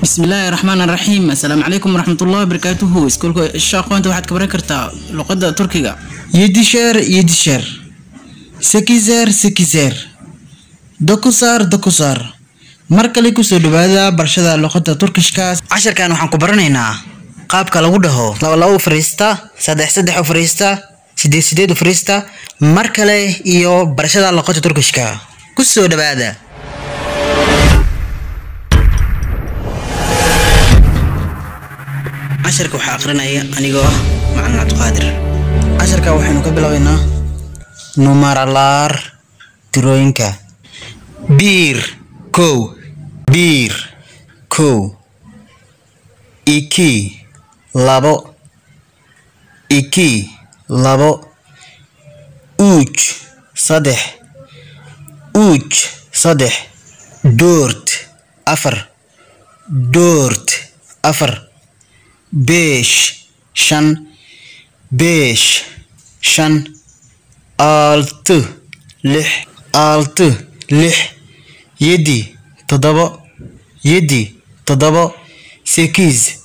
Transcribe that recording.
بسم الله الرحمن الرحيم. السلام عليكم ورحمة الله وبركاته. اسكولكو الشاقو انت واحد كبران كرتا لقد تركيا يديشير سكيزير دوكوسار markale ku soo dhawaada barashada luqadda Turkishka. casharkan waxaan ku baranaynaa qaabka lagu dhaho laba fariista saddex fariista sideed fariista markale iyo barashada luqadda Turkishka. ku soo dhawaada. casharka waxa aqrinaya anigoo macallin Cabdiqaadir. casharka waxaynu ka bilaabaynaa numaralar tirooyinka. bir kow iki labo uj saddex doort afar beesh shan altı lix yedi toddoba sekiz